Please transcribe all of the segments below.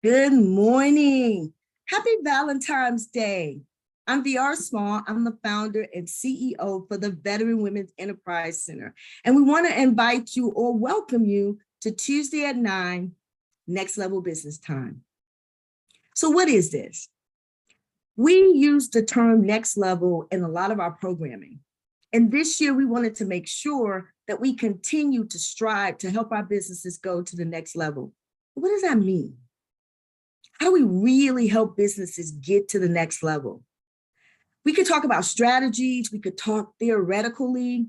Good morning. Happy Valentine's Day. I'm VR Small. I'm the founder and CEO for the Veteran Women's Enterprise Center. And we want to invite you or welcome you to Tuesday at 9, Next Level Business Time. So what is this? We use the term next level in a lot of our programming. And this year we wanted to make sure that we continue to strive to help our businesses go to the next level. What does that mean? How do we really help businesses get to the next level? We could talk about strategies, we could talk theoretically,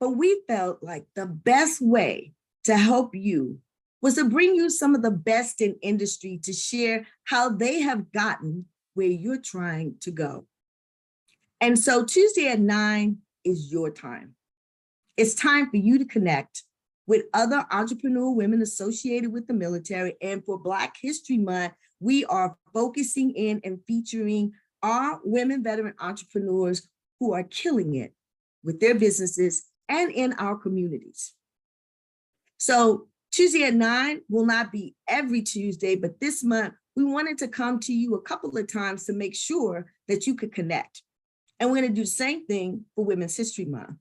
but we felt like the best way to help you was to bring you some of the best in industry to share how they have gotten where you're trying to go. And so Tuesday at 9 is your time. It's time for you to connect with other entrepreneur women associated with the military. And for Black History Month, we are focusing in and featuring our women veteran entrepreneurs who are killing it with their businesses and in our communities. So Tuesday at 9 will not be every Tuesday, but this month we wanted to come to you a couple of times to make sure that you could connect. And we're going to do the same thing for Women's History Month.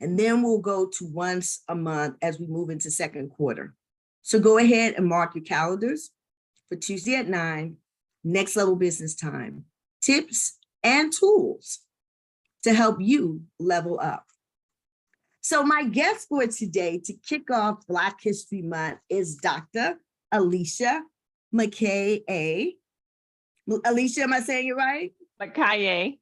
And then we'll go to once a month as we move into second quarter. So go ahead and mark your calendars for Tuesday at 9, Next Level Business Time, tips and tools to help you level up. So my guest for today to kick off Black History Month is Dr. Alicia Makaye. Alicia, am I saying it right? Makaye.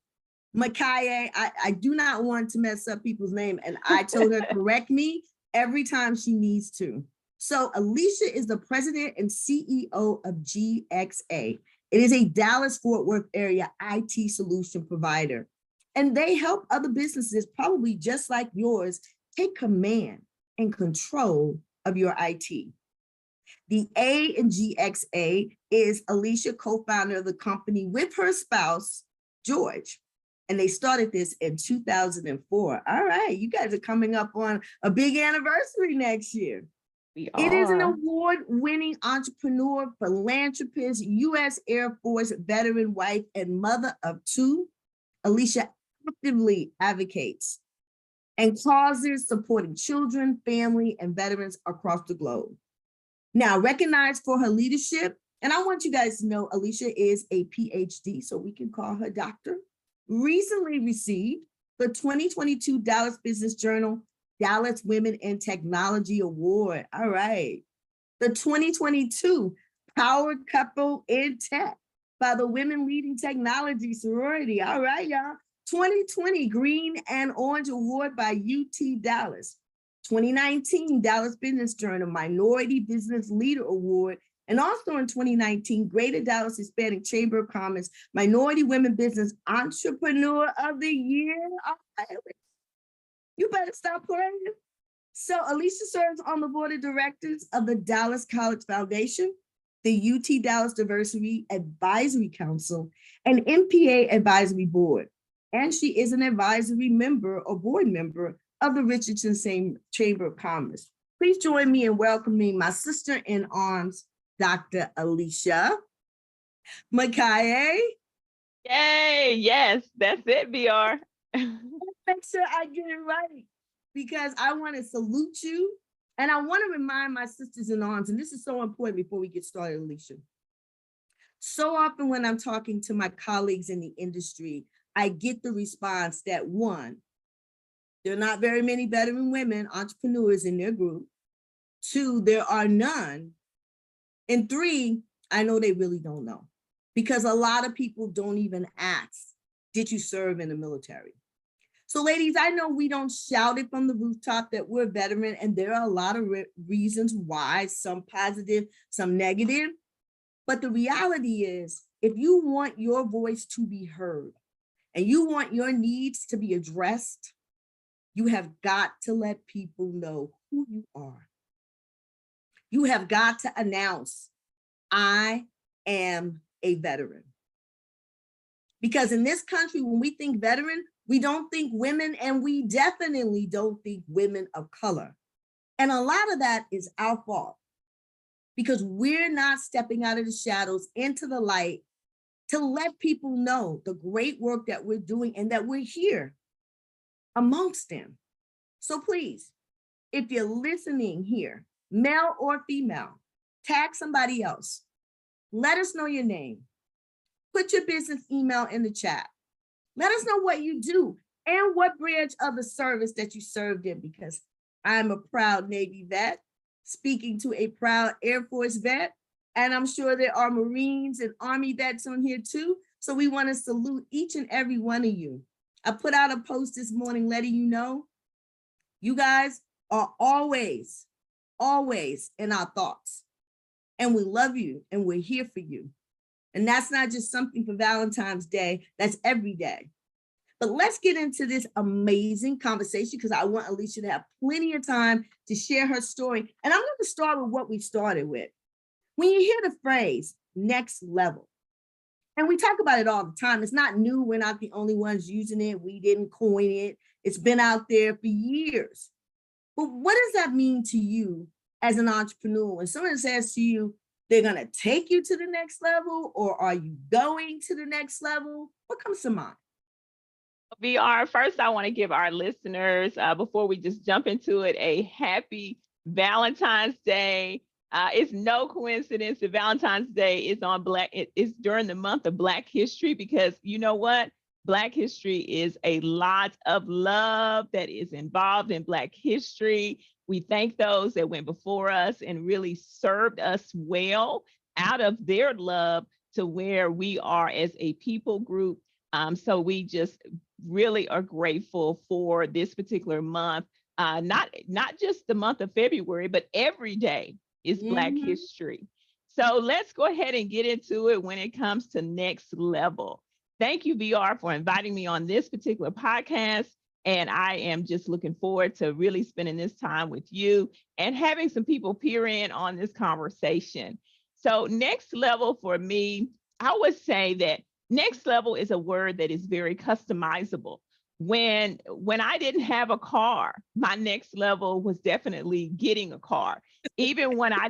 Makaye, I do not want to mess up people's name, and I told her correct me every time she needs to. So Alicia is the president and CEO of GXA. It is a Dallas-Fort Worth area IT solution provider, and they help other businesses, probably just like yours, take command and control of your IT. The A in GXA is Alicia, co-founder of the company with her spouse, George. And they started this in 2004. All right, you guys are coming up on a big anniversary next year. We are. It is an award-winning entrepreneur, philanthropist, U.S. Air Force veteran wife, and mother of two. Alicia actively advocates and causes supporting children, family, and veterans across the globe. Now, recognized for her leadership, and I want you guys to know Alicia is a Ph.D., so we can call her doctor. Recently received the 2022 Dallas Business Journal Dallas Women in Technology Award. All right. The 2022 Power Couple in Tech by the Women Leading Technology Sorority. All right, y'all. 2020 Green and Orange Award by UT Dallas. 2019 Dallas Business Journal Minority Business Leader Award. And also in 2019, Greater Dallas Hispanic Chamber of Commerce Minority Women Business Entrepreneur of the Year. You better stop playing. So Alicia serves on the board of directors of the Dallas College Foundation, the UT Dallas Diversity Advisory Council, and MPA Advisory Board. And she is an advisory member or board member of the Richardson Chamber of Commerce. Please join me in welcoming my sister in arms, Dr. Alicia Makaye. Yay, yes, that's it, VR. Make sure I get it right because I want to salute you and I want to remind my sisters in arms, and this is so important before we get started, Alicia. So often when I'm talking to my colleagues in the industry, I get the response that one, there are not very many veteran women entrepreneurs in their group. Two, there are none. And three, I know they really don't know because a lot of people don't even ask, did you serve in the military? So ladies, I know we don't shout it from the rooftop that we're a veteran, and there are a lot of reasons why, some positive, some negative. But the reality is, if you want your voice to be heard and you want your needs to be addressed, you have got to let people know who you are. You have got to announce, I am a veteran. Because in this country, when we think veteran, we don't think women, and we definitely don't think women of color. And a lot of that is our fault. because we're not stepping out of the shadows into the light to let people know the great work that we're doing and that we're here amongst them. So please, if you're listening here, male or female, tag somebody else. Let us know your name. Put your business email in the chat. Let us know what you do and what branch of the service that you served in, because I'm a proud Navy vet speaking to a proud Air Force vet, and I'm sure there are Marines and Army vets on here too. So we want to salute each and every one of you. I put out a post this morning letting you know you guys are always, always in our thoughts, and we love you and we're here for you. And that's not just something for Valentine's Day, that's every day. But let's get into this amazing conversation, because I want Alicia to have plenty of time to share her story. And I'm going to start with what we started with. When you hear the phrase next level, and we talk about it all the time, it's not new. We're not the only ones using it. We didn't coin it. It's been out there for years. But what does that mean to you as an entrepreneur? When someone says to you, they're going to take you to the next level, or are you going to the next level? What comes to mind? VR, first, I want to give our listeners, before we just jump into it, a happy Valentine's Day. It's no coincidence that Valentine's Day is on it's during the month of Black History, because you know what? Black history is a lot of love that is involved in Black history. We thank those that went before us and really served us well out of their love to where we are as a people group. So we just really are grateful for this particular month, not just the month of February, but every day is Black history. So let's go ahead and get into it when it comes to next level. Thank you, VR, for inviting me on this particular podcast. And I am just looking forward to really spending this time with you and having some people peer in on this conversation. So next level for me, I would say that next level is a word that is very customizable. When I didn't have a car, my next level was definitely getting a car. Even when I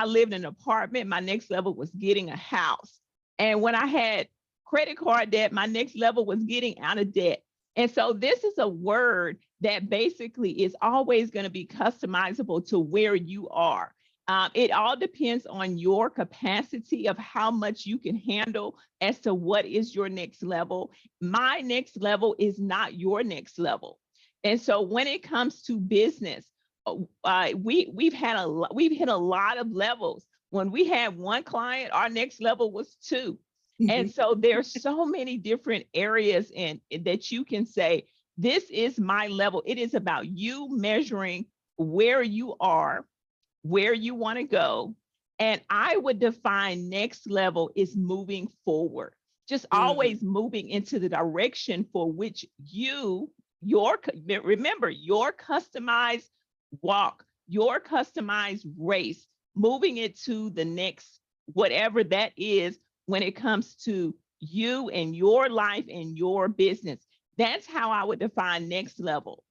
lived in an apartment, my next level was getting a house. And when I had credit card debt, my next level was getting out of debt. And so this is a word that basically is always going to be customizable to where you are. It all depends on your capacity of how much you can handle as to what is your next level. My next level is not your next level. And so when it comes to business, we've hit a lot of levels. When we had one client, our next level was 2. And so there's so many different areas that you can say, this is my level. It is about you measuring where you are, where you want to go. And I would define next level is moving forward, just always moving into the direction for which remember, your customized walk, your customized race, moving it to the next, whatever that is, when it comes to you and your life and your business. That's how I would define next level.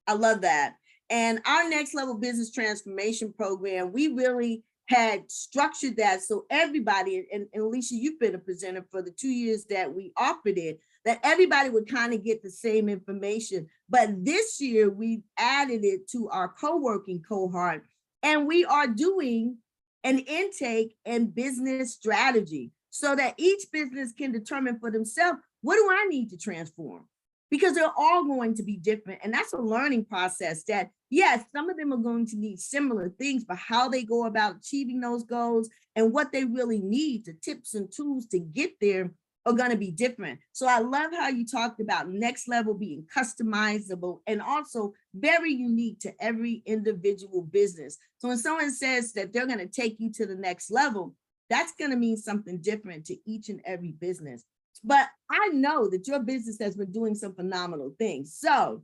I love that. And our next level business transformation program, we really had structured that so everybody, and Alicia, you've been a presenter for the 2 years that we offered it, that everybody would kind of get the same information. But this year we added it to our co-working cohort, and we are doing an intake and business strategy so that each business can determine for themselves, what do I need to transform? Because they're all going to be different. And that's a learning process that, yes, some of them are going to need similar things, but how they go about achieving those goals and what they really need, the tips and tools to get there, are going to be different. So I love how you talked about next level being customizable and also very unique to every individual business. So when someone says that they're going to take you to the next level, that's going to mean something different to each and every business. But I know that your business has been doing some phenomenal things. So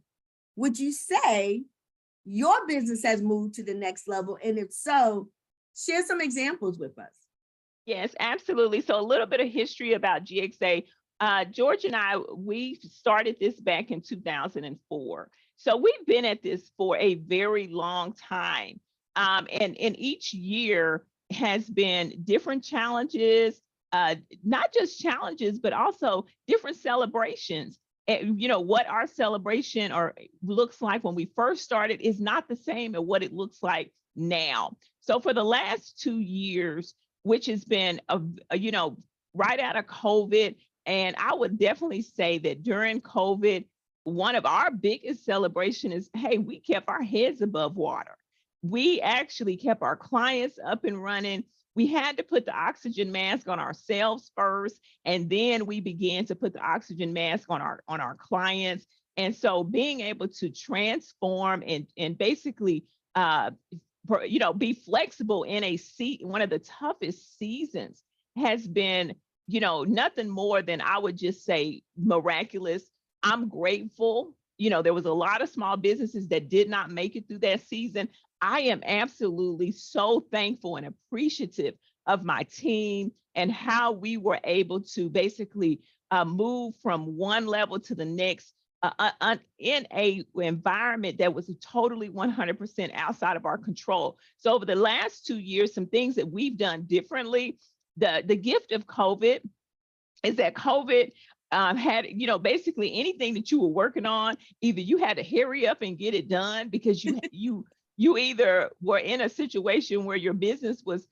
would you say your business has moved to the next level? And if so, share some examples with us. Yes, absolutely. So a little bit of history about GXA. George and I, we started this back in 2004. So we've been at this for a very long time. And each year has been different challenges, not just challenges, but also different celebrations. And, what our celebration or looks like when we first started is not the same as what it looks like now. So for the last 2 years, which has been, right out of COVID, and I would definitely say that during COVID, one of our biggest celebration is, hey, we kept our heads above water. We actually kept our clients up and running. We had to put the oxygen mask on ourselves first, and then we began to put the oxygen mask on our clients. And so being able to transform and basically be flexible in one of the toughest seasons has been, nothing more than, I would just say, miraculous. I'm grateful. There was a lot of small businesses that did not make it through that season. I am absolutely so thankful and appreciative of my team and how we were able to basically move from one level to the next in a environment that was totally 100% outside of our control. So over the last 2 years, some things that we've done differently. The gift of COVID is that COVID had, basically anything that you were working on, either you had to hurry up and get it done because you either were in a situation where your business was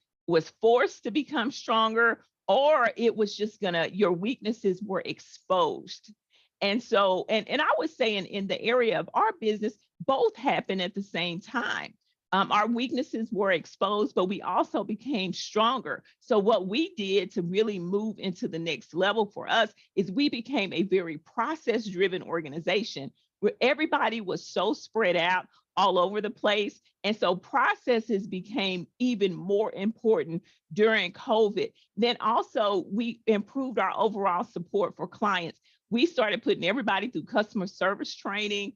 forced to become stronger, or it was just your weaknesses were exposed. And so, and I would say in the area of our business, both happened at the same time. Our weaknesses were exposed, but we also became stronger. So what we did to really move into the next level for us is we became a very process-driven organization where everybody was so spread out all over the place. And so processes became even more important during COVID. Then also we improved our overall support for clients. We started putting everybody through customer service training.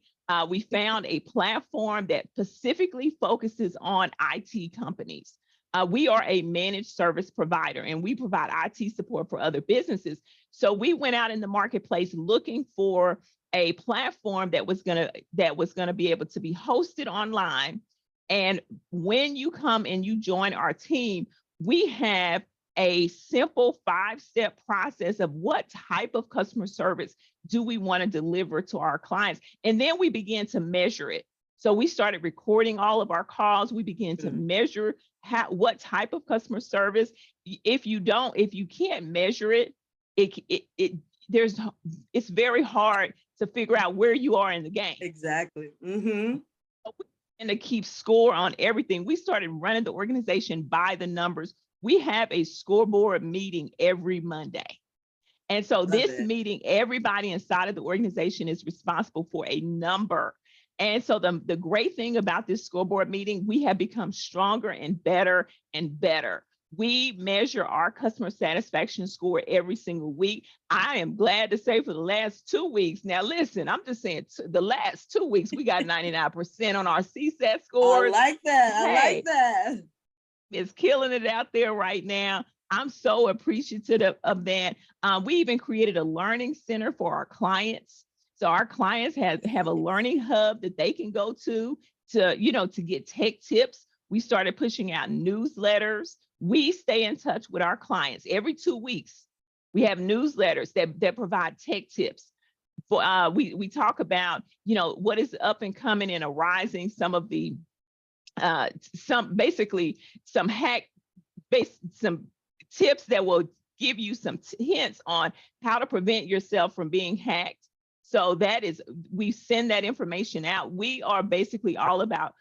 We found a platform that specifically focuses on IT companies. We are a managed service provider and we provide IT support for other businesses. So we went out in the marketplace looking for a platform that was gonna be able to be hosted online. And when you come and you join our team, we have a simple 5-step process of what type of customer service do we want to deliver to our clients. And then we began to measure it. So we started recording all of our calls. We began to measure what type of customer service. If you can't measure it, it's very hard to figure out where you are in the game. Exactly. And to keep score on everything, we started running the organization by the numbers. We have a scoreboard meeting every Monday. And so this meeting, everybody inside of the organization is responsible for a number. And so the great thing about this scoreboard meeting, we have become stronger and better and better. We measure our customer satisfaction score every single week. I am glad to say for the last 2 weeks. Now, listen, I'm just saying the last 2 weeks, we got 99% on our CSAT scores. I like that. I like that. It's killing it out there right now. I'm so appreciative of that. We even created a learning center for our clients. So our clients have a learning hub that they can go to get tech tips. We started pushing out newsletters. We stay in touch with our clients every 2 weeks. We have newsletters that provide tech tips. We talk about, what is up and coming and arising, some of the some tips that will give you some hints on how to prevent yourself from being hacked. So we send that information out. We are basically all about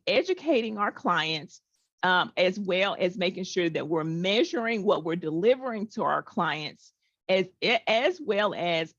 educating our clients, as well as making sure that we're measuring what we're delivering to our clients, as well as,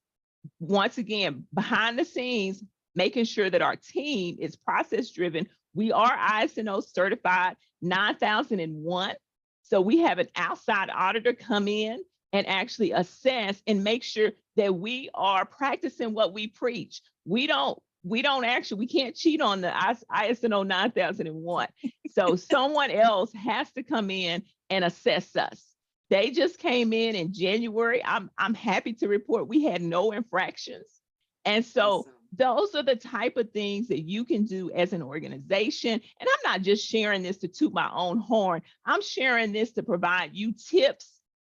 once again, behind the scenes, making sure that our team is process driven. We are ISO certified 9001. So we have an outside auditor come in and actually assess and make sure that we are practicing what we preach. We can't cheat on the ISO 9001. So someone else has to come in and assess us. They just came in January. I'm happy to report we had no infractions. And so those are the type of things that you can do as an organization. And I'm not just sharing this to toot my own horn. I'm sharing this to provide you tips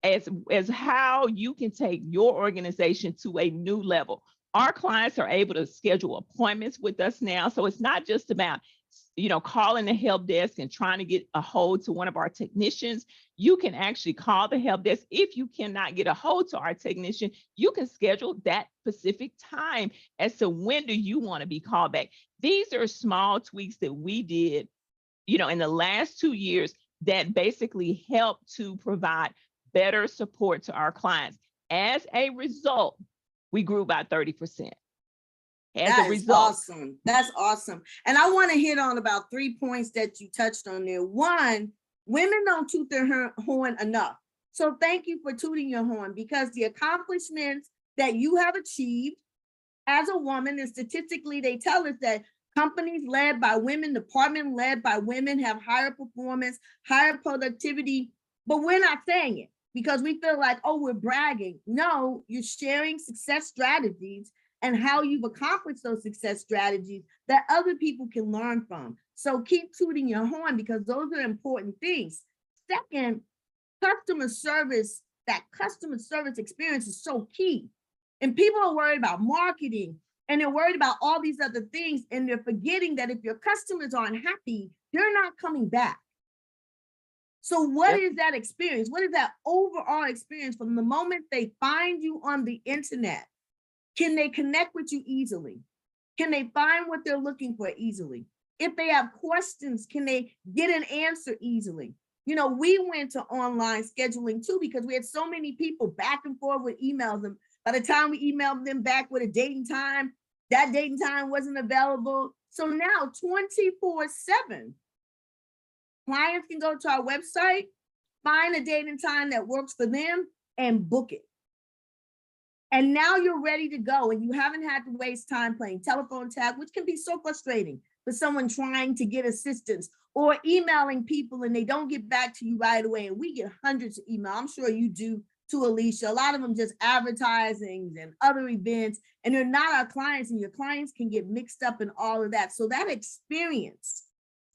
as how you can take your organization to a new level. Our clients are able to schedule appointments with us now. So it's not just about, calling the help desk and trying to get a hold to one of our technicians. You can actually call the help desk. If you cannot get a hold to our technician, you can schedule that specific time as to when do you want to be called back. These are small tweaks that we did, in the last 2 years that basically help to provide better support to our clients. As a result, we grew by 30%. That is awesome. That's awesome. And I want to hit on about 3 points that you touched on there. One, women don't toot their horn enough. So thank you for tooting your horn, because the accomplishments that you have achieved as a woman, and statistically they tell us that companies led by women, departments led by women have higher performance, higher productivity, but we're not saying it because we feel like, oh, we're bragging. No, you're sharing success strategies and how you've accomplished those success strategies that other people can learn from. So keep tooting your horn, because those are important things. Second, customer service, that customer service experience is so key. And people are worried about marketing and they're worried about all these other things. And they're forgetting that if your customers aren't happy, they're not coming back. So what is that experience? What is that overall experience from the moment they find you on the internet? Can they connect with you easily? Can they find what they're looking for easily? If they have questions, can they get an answer easily? We went to online scheduling too, because we had so many people back and forth with emails. And by the time we emailed them back with a date and time, that date and time wasn't available. So now 24/7, clients can go to our website, find a date and time that works for them, and book it. And now you're ready to go, and you haven't had to waste time playing telephone tag, which can be so frustrating for someone trying to get assistance, or emailing people and they don't get back to you right away. And we get hundreds of emails. I'm sure you do too, Alicia. A lot of them just advertisings and other events, and they're not our clients, and your clients can get mixed up in all of that. So that experience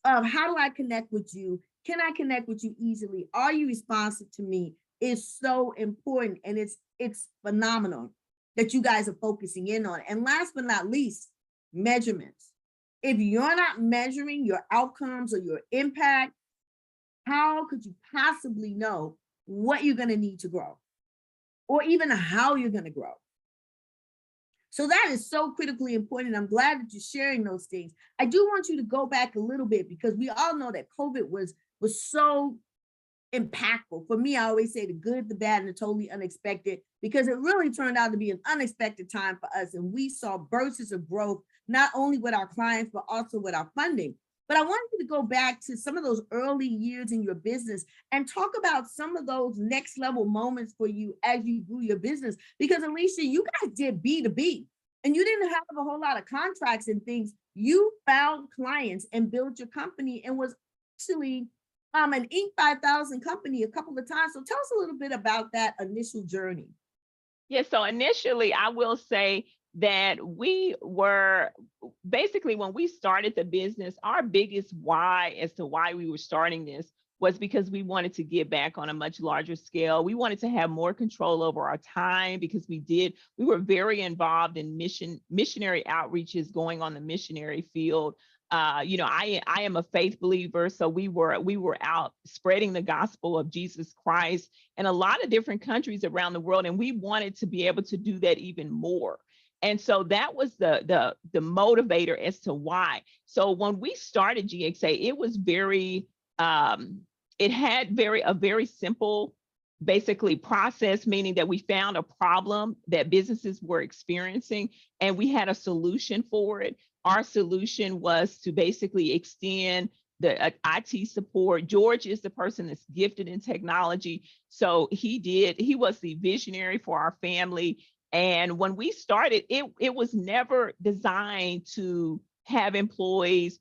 of how do I connect with you? Can I connect with you easily? Are you responsive to me? Is so important, and it's phenomenal that you guys are focusing in on. And last but not least, measurements. If you're not measuring your outcomes or your impact, how could you possibly know what you're going to need to grow, or even how you're going to grow? So that is so critically important. I'm glad that you're sharing those things. I do want you to go back a little bit, because we all know that COVID was so impactful. For me, I always say the good, the bad, and the totally unexpected, because it really turned out to be an unexpected time for us. And we saw bursts of growth, not only with our clients, but also with our funding. But I want you to go back to some of those early years in your business and talk about some of those next level moments for you as you grew your business. Because Alicia, you guys did B2B, and you didn't have a whole lot of contracts and things. You found clients and built your company, and was actually an Inc. 5000 company a couple of times. So tell us a little bit about that initial journey. Yeah, so initially, I will say that we were basically, when we started the business, our biggest why as to why we were starting this was because we wanted to give back on a much larger scale. We wanted to have more control over our time, because we were very involved in missionary outreaches, going on the missionary field. I am a faith believer, so we were out spreading the gospel of Jesus Christ in a lot of different countries around the world, and we wanted to be able to do that even more. And so that was the motivator as to why. So when we started GXA, it was it had a very simple, basically, process, meaning that we found a problem that businesses were experiencing, and we had a solution for it. Our solution was to basically extend the IT support. George is the person that's gifted in technology. So he was the visionary for our family. And when we started, it was never designed to have employees,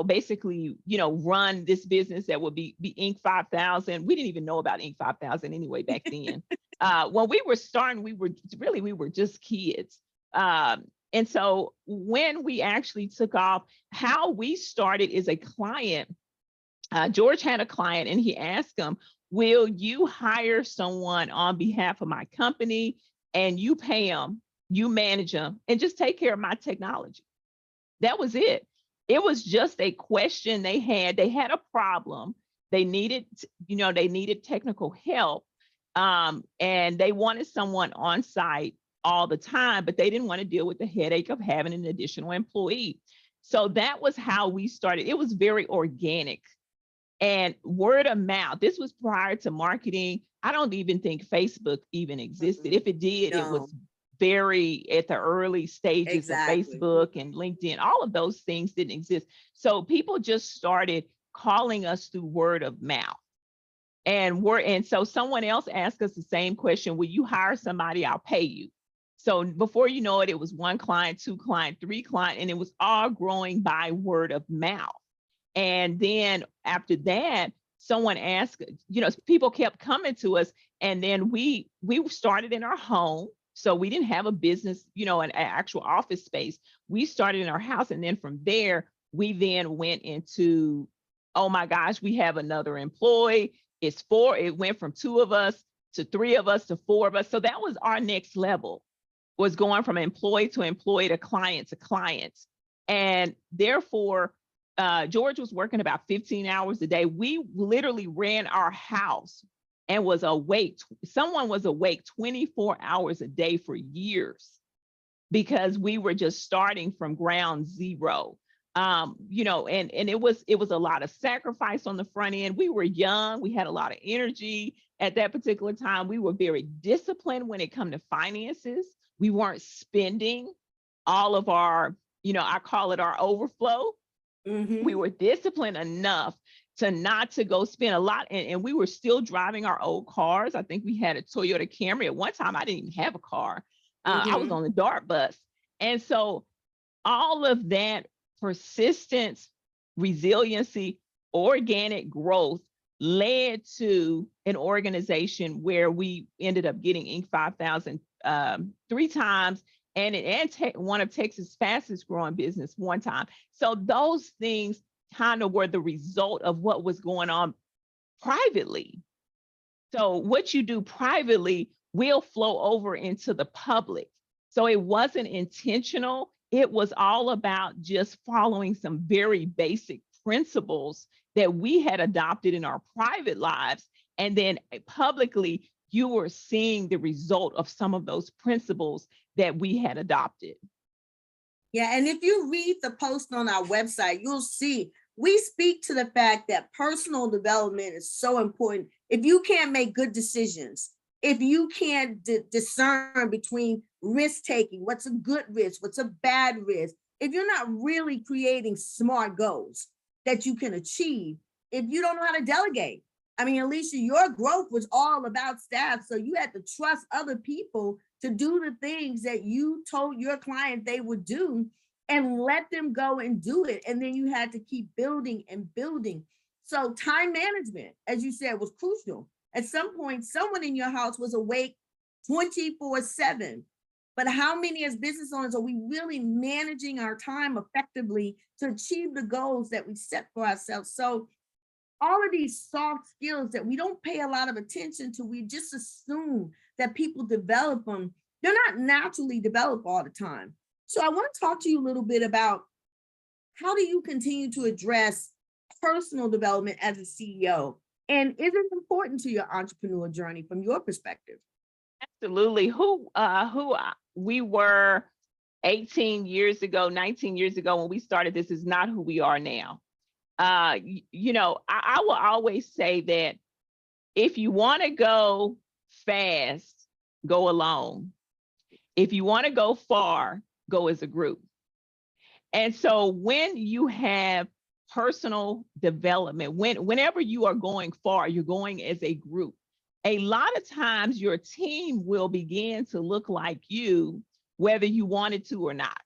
basically, run this business that would be Inc. 5000. We didn't even know about Inc. 5000 anyway back then. When we were starting, we were just kids. And so when we actually took off, how we started is a client. George had a client and he asked him, will you hire someone on behalf of my company and you pay them, you manage them, and just take care of my technology? That was it. It was just a question they had. They had a problem. They needed, they needed technical help. And they wanted someone on site all the time, but they didn't want to deal with the headache of having an additional employee. So that was how we started. It was very organic and word of mouth. This was prior to marketing. I don't even think Facebook even existed. If it did, it was very at the early stages of Facebook and LinkedIn. All of those things didn't exist. So people just started calling us through word of mouth. And so someone else asked us the same question, will you hire somebody? I'll pay you. So before you know it, it was 1 client, 2 client, 3 client, and it was all growing by word of mouth. And then after that, someone asked, people kept coming to us, and then we started in our home. So we didn't have a business, an actual office space. We started in our house. And then from there, we then went into, oh my gosh, we have another employee. It's 4. It went from 2 of us to 3 of us to 4 of us. So that was our next level, was going from employee to client to client. And therefore, George was working about 15 hours a day. We literally ran our house and was awake. Someone was awake 24 hours a day for years because we were just starting from ground zero. And it was a lot of sacrifice on the front end. We were young. We had a lot of energy at that particular time. We were very disciplined when it came to finances. We weren't spending all of our, I call it our overflow. We were disciplined enough to not to go spend a lot. And we were still driving our old cars. I think we had a Toyota Camry. At one time, I didn't even have a car. I was on the DART bus. And so all of that persistence, resiliency, organic growth led to an organization where we ended up getting Inc. 5000 3 times, and one of Texas' fastest growing business 1 time. So those things kind of were the result of what was going on privately. So what you do privately will flow over into the public. So it wasn't intentional. It was all about just following some very basic principles that we had adopted in our private lives. And then publicly, you were seeing the result of some of those principles that we had adopted. Yeah, and if you read the post on our website, you'll see we speak to the fact that personal development is so important. If you can't make good decisions, if you can't discern between risk taking, what's a good risk, what's a bad risk, if you're not really creating smart goals that you can achieve, if you don't know how to delegate. I mean, Alicia, your growth was all about staff. So you had to trust other people to do the things that you told your client they would do and let them go and do it. And then you had to keep building and building. So time management, as you said, was crucial. At some point, someone in your house was awake 24/7. But how many as business owners are we really managing our time effectively to achieve the goals that we set for ourselves? So all of these soft skills that we don't pay a lot of attention to, we just assume that people develop them. They're not naturally developed all the time. So I want to talk to you a little bit about how do you continue to address personal development as a CEO? And is it important to your entrepreneur journey from your perspective? Absolutely. Who we were 18 years ago, 19 years ago when we started this is not who we are now. I will always say that if you want to go fast, go alone. If you want to go far, go as a group. And so when you have personal development, whenever you are going far, you're going as a group. A lot of times your team will begin to look like you, whether you wanted to or not.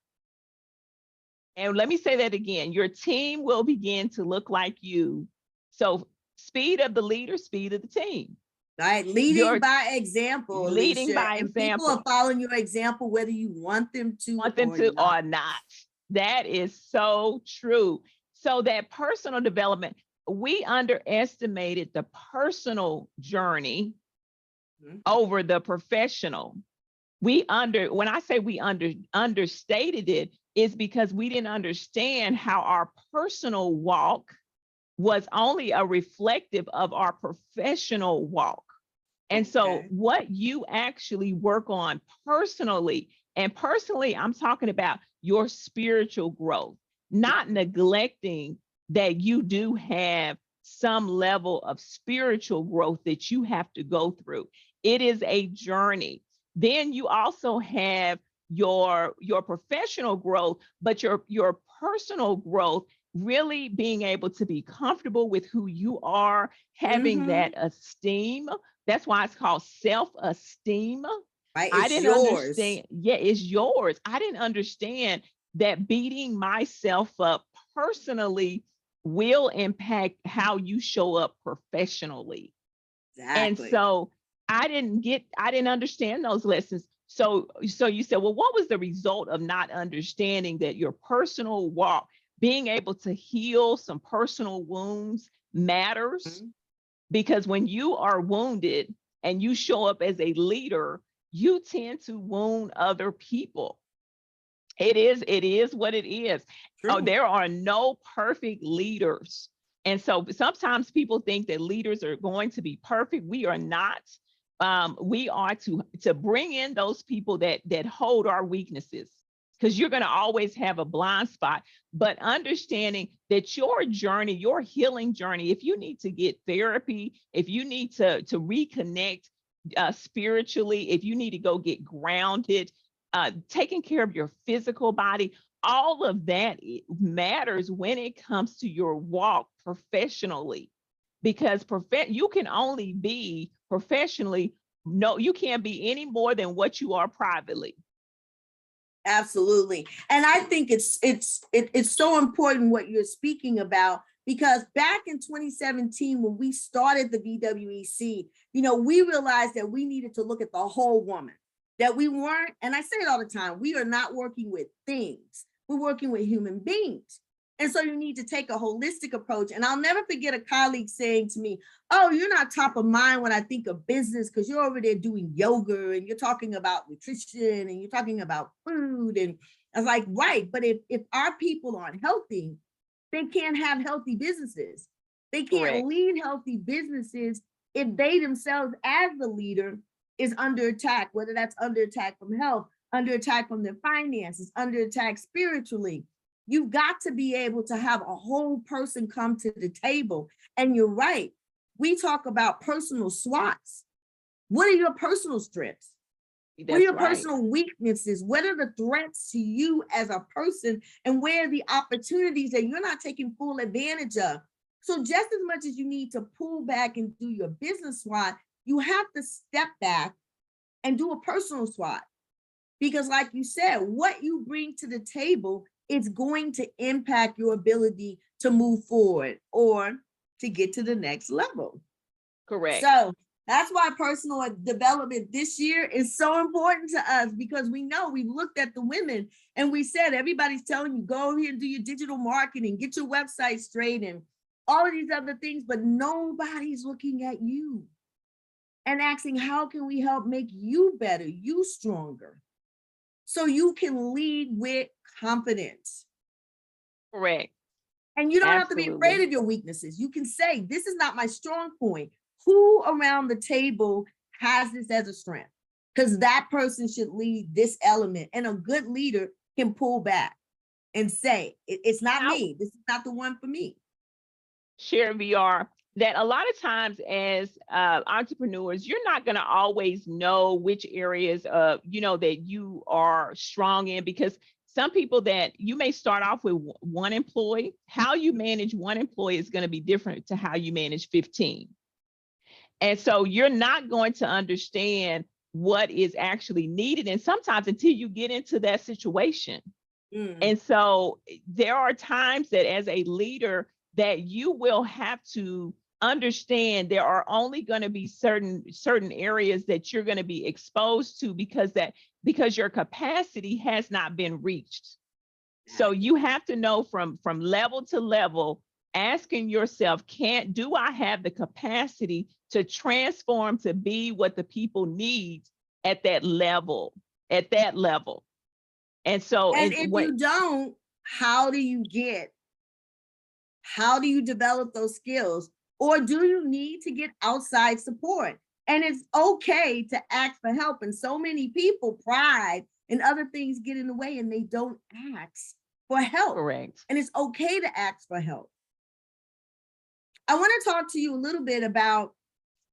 And let me say that again, your team will begin to look like you. So speed of the leader, speed of the team. Right, leading You're by example, leading Alicia, by and people are example. following your example, whether you want them to Want them or to not. or not. That is so true. So that personal development, we underestimated the personal journey Mhm. over the professional. When I say we understated it, is because we didn't understand how our personal walk was only a reflective of our professional walk. And so Okay. what you actually work on personally, and personally, I'm talking about your spiritual growth, not neglecting that you do have some level of spiritual growth that you have to go through. It is a journey. Then you also have your professional growth, but your personal growth, really being able to be comfortable with who you are, having Mm-hmm. that esteem. That's why it's called self-esteem. Right, I it's didn't yours. understand. Yeah, it's yours. I didn't understand that beating myself up personally will impact how you show up professionally. And Exactly. so I didn't understand those lessons. So you said, well, what was the result of not understanding that your personal walk, being able to heal some personal wounds matters? Mhm. Because when you are wounded and you show up as a leader, you tend to wound other people. It is what it is. Oh, True. there are no perfect leaders. And so sometimes people think that leaders are going to be perfect. We are not. We are to bring in those people that hold our weaknesses, because you're going to always have a blind spot. But understanding that your journey, your healing journey, if you need to get therapy, if you need to reconnect spiritually, if you need to go get grounded, taking care of your physical body, all of that matters when it comes to your walk professionally. Because you can only be professionally, no, you can't be any more than what you are privately. Absolutely. And I think it's so important what you're speaking about, because back in 2017, when we started the VWEC, we realized that we needed to look at the whole woman, that we weren't, and I say it all the time, we are not working with things, we're working with human beings. And so you need to take a holistic approach. And I'll never forget a colleague saying to me, oh, you're not top of mind when I think of business because you're over there doing yoga and you're talking about nutrition and you're talking about food. And I was like, right. But if our people aren't healthy, they can't have healthy businesses. They can't Correct. lead healthy businesses if they themselves, as the leader, is under attack, whether that's under attack from health, under attack from their finances, under attack spiritually. You've got to be able to have a whole person come to the table. And you're right. We talk about personal SWOTs. What are your personal strengths? What are That's your right. personal weaknesses? What are the threats to you as a person? And where are the opportunities that you're not taking full advantage of? So just as much as you need to pull back and do your business SWOT, you have to step back and do a personal SWOT. Because like you said, what you bring to the table is going to impact your ability to move forward or to get to the next level. Correct. So that's why personal development this year is so important to us, because we know we've looked at the women and we said, everybody's telling you, go over here and do your digital marketing, get your website straight and all of these other things, but nobody's looking at you and asking, how can we help make you better, you stronger, so you can lead with confidence? Correct. And you don't have to be afraid Absolutely. of your weaknesses. You can say, this is not my strong point. Who around the table has this as a strength? Because that person should lead this element. And a good leader can pull back and say, it's not Now, me. This is not the one for me. share VR that a lot of times as entrepreneurs, you're not going to always know which areas that you are strong in, because some people that you may start off with one employee, how you manage one employee is going to be different to how you manage 15. And so you're not going to understand what is actually needed. And sometimes until you get into that situation. And so there are times that as a leader that you will have to understand there are only going to be certain areas that you're going to be exposed to because your capacity has not been reached. So you have to know from level to level, asking yourself, do I have the capacity to transform to be what the people need at that level, And so, and if you don't, how do you develop those skills? Or do you need to get outside support? And it's okay to ask for help. And so many people, pride and other things get in the way and they don't ask for help. Correct. And it's okay to ask for help. I want to talk to you a little bit about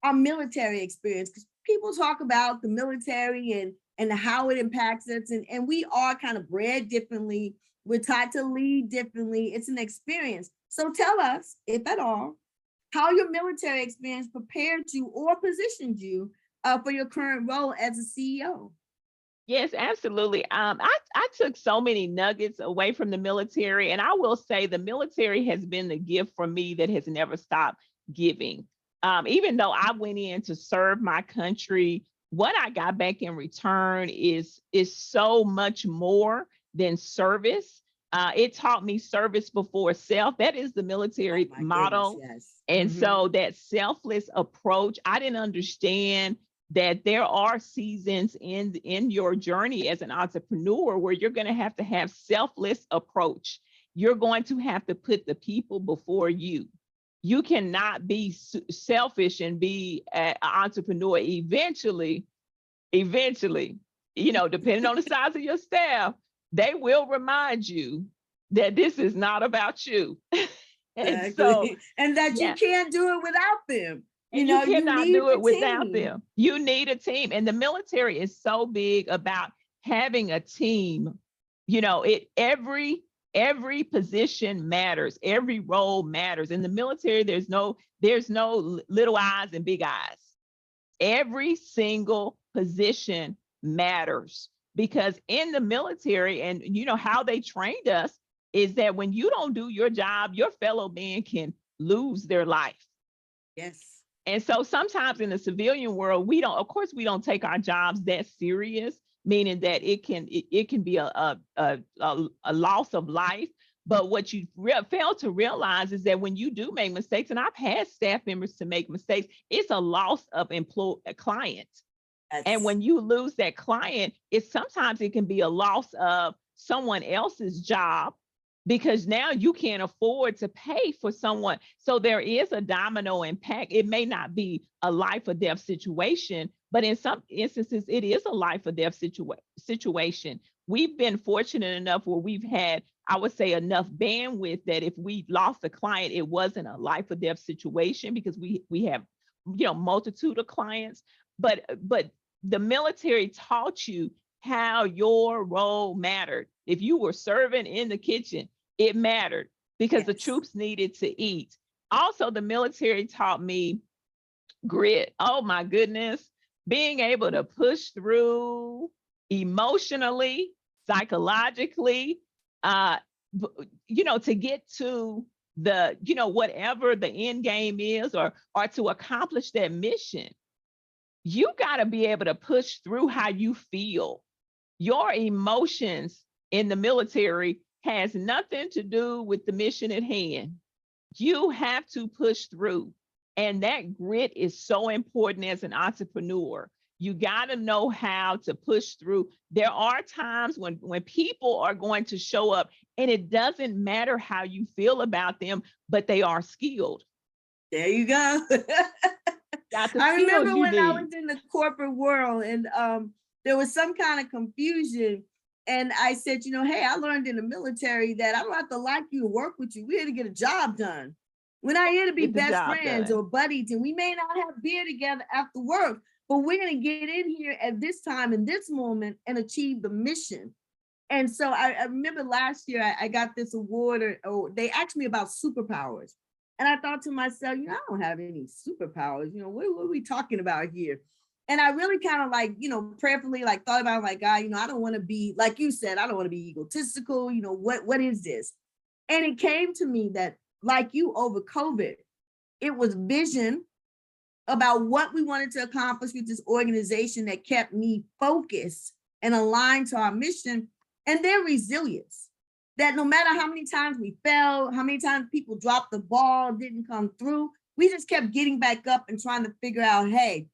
our military experience, because people talk about the military and how it impacts us. And we are kind of bred differently. We're taught to lead differently. It's an experience. So tell us, if at all, how your military experience prepared you or positioned you for your current role as a CEO. Yes, absolutely. I took so many nuggets away from the military, and I will say the military has been the gift for me that has never stopped giving. Even though I went in to serve my country, what I got back in return is so much more than service. It taught me service before self. That is the military motto. Yes. And so that selfless approach, I didn't understand that there are seasons in your journey as an entrepreneur where you're going to have selfless approach. You're going to have to put the people before you. You cannot be selfish and be an entrepreneur. Eventually, depending on the size of your staff, they will remind you that this is not about you. And that you can't do it without them. You cannot do it without them. You need a team. And the military is so big about having a team. Every position matters. Every role matters. In the military, there's no little eyes and big eyes. Every single position matters, because in the military, and how they trained us is that when you don't do your job, your fellow man can lose their life. Yes. And so sometimes in the civilian world, we don't take our jobs that serious, meaning that it can be a loss of life. But what you fail to realize is that when you do make mistakes, and I've had staff members to make mistakes, it's a loss of a client. Yes. And when you lose that client, sometimes it can be a loss of someone else's job, because now you can't afford to pay for someone. So there is a domino impact. It may not be a life or death situation, but in some instances, it is a life or death situation. We've been fortunate enough where we've had, I would say, enough bandwidth that if we lost a client, it wasn't a life or death situation, because we have, multitude of clients. But the military taught you how your role mattered. If you were serving in the kitchen, it mattered, because yes, the troops needed to eat. Also, the military taught me grit. Oh my goodness. Being able to push through emotionally, psychologically, to get to the, whatever the end game is, or to accomplish that mission. You got to be able to push through how you feel. Your emotions in the military has nothing to do with the mission at hand. You have to push through. And that grit is so important as an entrepreneur. You got to know how to push through. There are times when people are going to show up, and it doesn't matter how you feel about them, but they are skilled. There you go. I remember when I was in the corporate world, and there was some kind of confusion. And I said, hey, I learned in the military that I don't have to like you to work with you. We're here to get a job done. We're not here to be best friends or buddies, and we may not have beer together after work, but we're going to get in here at this time, in this moment, and achieve the mission. And so I remember last year I got this award, or they asked me about superpowers. And I thought to myself, I don't have any superpowers. What are we talking about here? And I really kind of prayerfully thought about it, God, I don't want to be, like you said, I don't want to be egotistical. What is this? And it came to me that, like you, over COVID, it was vision about what we wanted to accomplish with this organization that kept me focused and aligned to our mission, and then resilience. That no matter how many times we fell, how many times people dropped the ball, didn't come through, we just kept getting back up and trying to figure out, hey,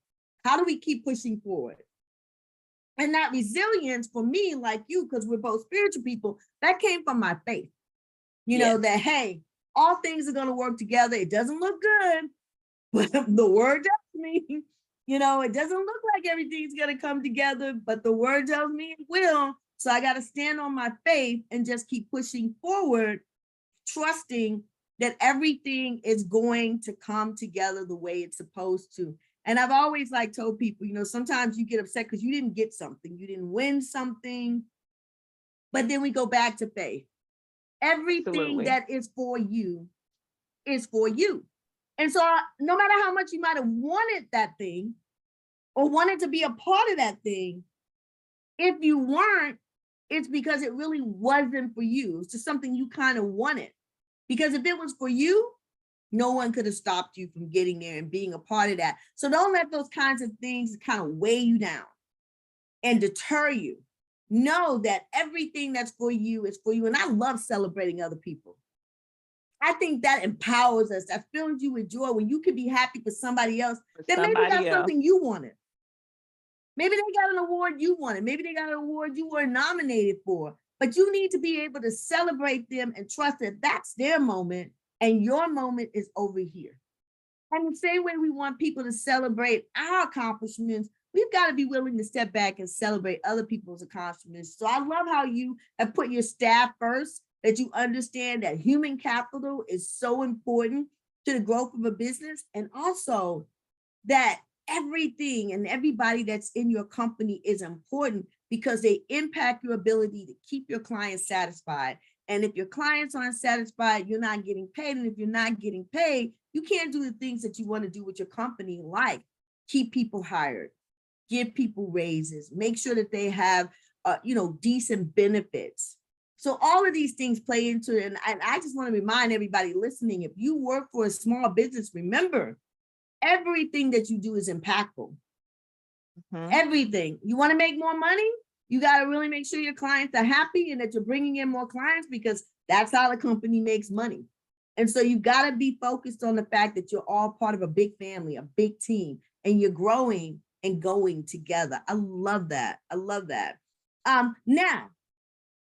how do we keep pushing forward? And that resilience for me, like you, because we're both spiritual people, that came from my faith. You know, that, hey, all things are going to work together. It doesn't look good, but the word tells me, you know, it doesn't look like everything's going to come together, but the word tells me it will. So I got to stand on my faith and just keep pushing forward, trusting that everything is going to come together the way it's supposed to. And I've always like told people, you know, sometimes you get upset because you didn't get something, you didn't win something, but then we go back to faith. Everything that is for you is for you. And so no matter how much you might have wanted that thing or wanted to be a part of that thing, if you weren't, it's because it really wasn't for you. It's just something you kind of wanted. Because if it was for you, no one could have stopped you from getting there and being a part of that. So don't let those kinds of things kind of weigh you down and deter you. Know that everything that's for you is for you. And I love celebrating other people. I think that empowers us. That fills you with joy when you can be happy for somebody else that maybe got something you wanted. Maybe they got an award you wanted. Maybe they got an award you were nominated for. But you need to be able to celebrate them and trust that that's their moment and your moment is over here. And the same way we want people to celebrate our accomplishments, we've got to be willing to step back and celebrate other people's accomplishments. So I love how you have put your staff first, that you understand that human capital is so important to the growth of a business, and also that everything and everybody that's in your company is important because they impact your ability to keep your clients satisfied. And if your clients aren't satisfied, you're not getting paid. And if you're not getting paid, you can't do the things that you want to do with your company, like keep people hired, give people raises, make sure that they have, decent benefits. So all of these things play into it. And I just want to remind everybody listening, if you work for a small business, remember, everything that you do is impactful. Everything. You want to make more money? You got to really make sure your clients are happy and that you're bringing in more clients, because that's how the company makes money. And so you got to be focused on the fact that you're all part of a big family, a big team, and you're growing and going together. I love that. I love that. Now,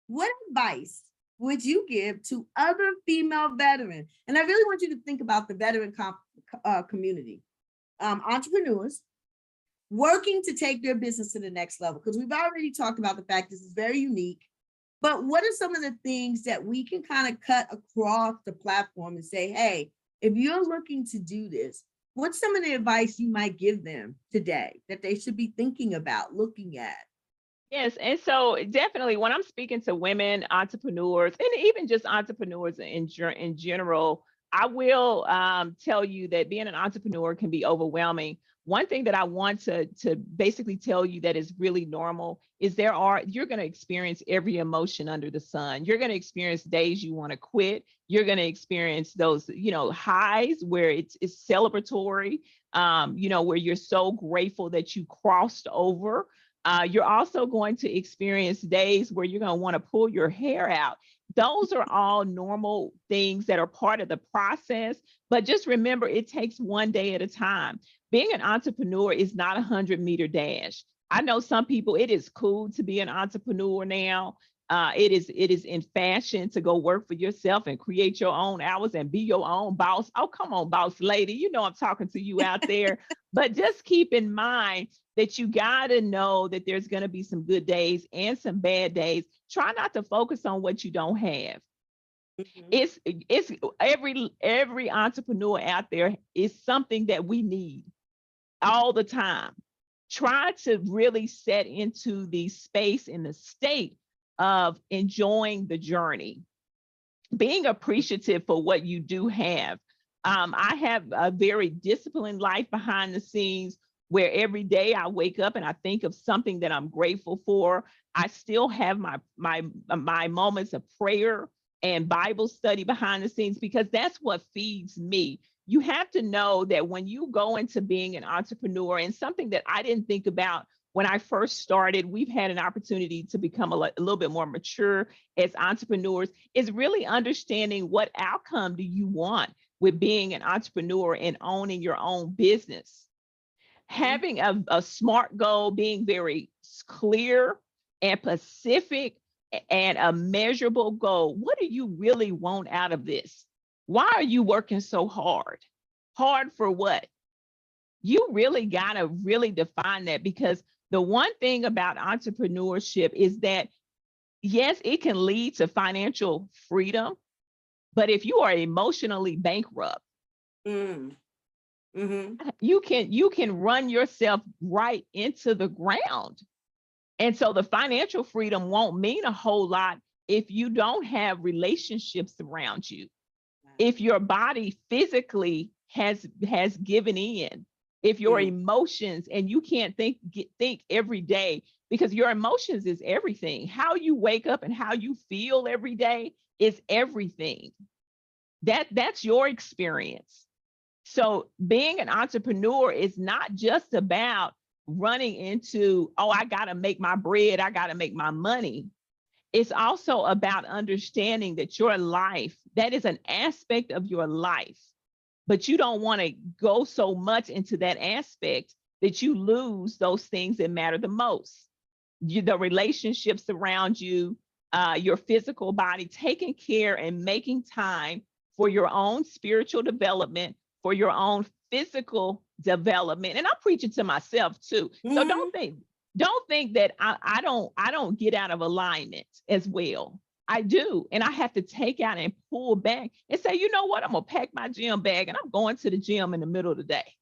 what advice would you give to other female veterans? And I really want you to think about the veteran community, entrepreneurs working to take their business to the next level, because we've already talked about the fact this is very unique. But what are some of the things that we can kind of cut across the platform and say, hey, if you're looking to do this, what's some of the advice you might give them today that they should be thinking about, looking at? Yes, and so definitely when I'm speaking to women entrepreneurs, and even just entrepreneurs in general, I will tell you that being an entrepreneur can be overwhelming. One thing that I want to basically tell you that is really normal is you're going to experience every emotion under the sun. You're going to experience days you want to quit. You're going to experience those, highs where it's celebratory, where you're so grateful that you crossed over. You're also going to experience days where you're going to want to pull your hair out. Those are all normal things that are part of the process. But just remember, it takes one day at a time. Being an entrepreneur is not a 100-meter dash. I know some people, it is cool to be an entrepreneur now. It is in fashion to go work for yourself and create your own hours and be your own boss. Oh, come on, boss lady. You know I'm talking to you out there. But just keep in mind that you got to know that there's going to be some good days and some bad days. Try not to focus on what you don't have. It's every entrepreneur out there is something that we need all the time. Try to really set into the space in the state of enjoying the journey, being appreciative for what you do have. I have a very disciplined life behind the scenes where every day I wake up and I think of something that I'm grateful for. I still have my moments of prayer and Bible study behind the scenes, because that's what feeds me. you have to know that when you go into being an entrepreneur, and something that I didn't think about when I first started, we've had an opportunity to become a little bit more mature as entrepreneurs, is really understanding what outcome do you want with being an entrepreneur and owning your own business. Having a smart goal, being very clear and specific, and a measurable goal. What do you really want out of this? Why are you working so hard? Hard for what? You really got to really define that, because the one thing about entrepreneurship is that, yes, it can lead to financial freedom, but if you are emotionally bankrupt, you can run yourself right into the ground. And so the financial freedom won't mean a whole lot if you don't have relationships around you. If your body physically has given in, if your emotions, and you can't think every day, because your emotions is everything. How you wake up and how you feel every day is everything. That's your experience. So being an entrepreneur is not just about running into, oh, I got to make my bread, I got to make my money. It's also about understanding that your life, that is an aspect of your life, but you don't want to go so much into that aspect that you lose those things that matter the most. The relationships around you, your physical body, taking care and making time for your own spiritual development, for your own physical development. And I'm preaching to myself too. So don't think that I don't get out of alignment as well. I do. And I have to take out and pull back and say, you know what? I'm going to pack my gym bag and I'm going to the gym in the middle of the day.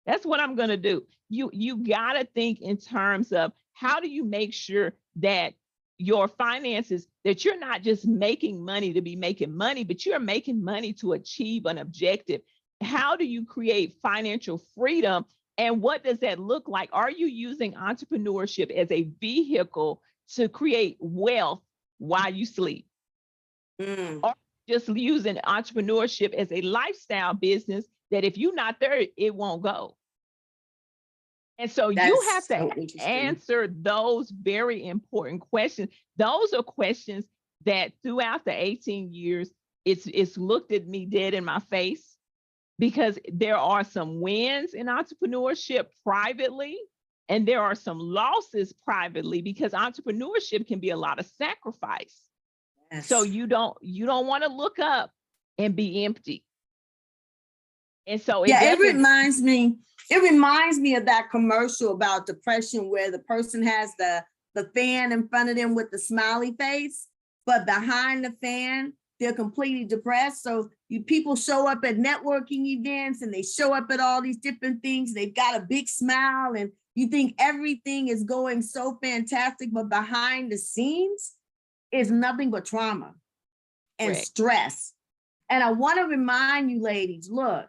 That's what I'm going to do. You got to think in terms of, how do you make sure that your finances, that you're not just making money to be making money, but you're making money to achieve an objective. How do you create financial freedom? And what does that look like? Are you using entrepreneurship as a vehicle to create wealth while you sleep? Or just using entrepreneurship as a lifestyle business that if you're not there, it won't go? And so you have to answer those very important questions. Those are questions that throughout the 18 years, it's looked at me dead in my face, because there are some wins in entrepreneurship privately, and there are some losses privately, because entrepreneurship can be a lot of sacrifice. Yes. So you don't want to look up and be empty. And so it reminds me of that commercial about depression, where the person has the fan in front of them with the smiley face, but behind the fan, they're completely depressed. So people show up at networking events and they show up at all these different things. They've got a big smile and you think everything is going so fantastic, but behind the scenes is nothing but trauma and stress. And I want to remind you ladies, look,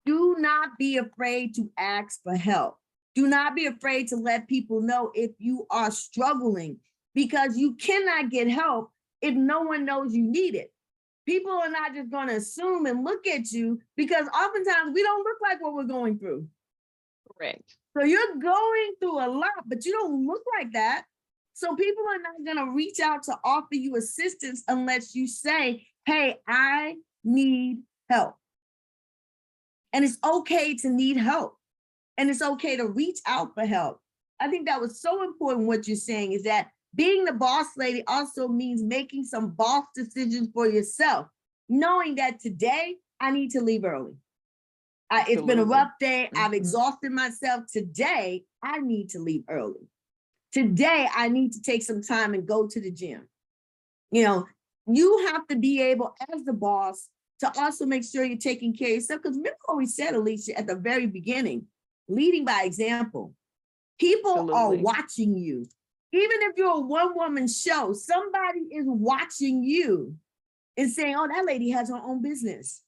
do not be afraid to ask for help. Do not be afraid to let people know if you are struggling, because you cannot get help if no one knows you need it. People are not just going to assume and look at you, because oftentimes we don't look like what we're going through. Correct. So you're going through a lot, but you don't look like that. So people are not going to reach out to offer you assistance unless you say, hey, I need help. And it's okay to need help. And it's okay to reach out for help. I think that was so important. What you're saying is that being the boss lady also means making some boss decisions for yourself, knowing that today I need to leave early. It's been a rough day. I've exhausted myself. Today, I need to leave early. Today, I need to take some time and go to the gym. You know, you have to be able, as the boss, to also make sure you're taking care of yourself. Because remember what we said, Alicia, at the very beginning, leading by example. People are watching you. Even if you're a one-woman show, somebody is watching you and saying, oh, that lady has her own business.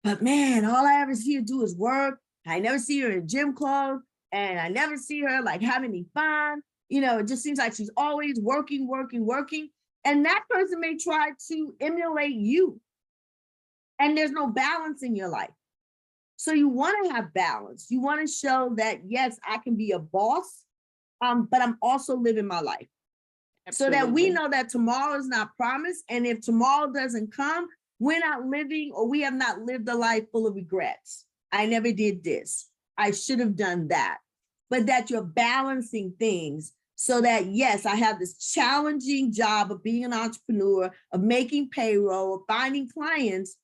But man, all I ever see her do is work. I never see her in gym clothes, and I never see her like having any fun. You know, it just seems like she's always working. And that person may try to emulate you. and there's no balance in your life. So you want to have balance. You want to show that, yes, I can be a boss, but I'm also living my life. Absolutely. So that we know that tomorrow is not promised. And if tomorrow doesn't come, we're not living, or we have not lived a life full of regrets. I never did this. I should have done that. But that you're balancing things so that, yes, I have this challenging job of being an entrepreneur, of making payroll, of finding clients,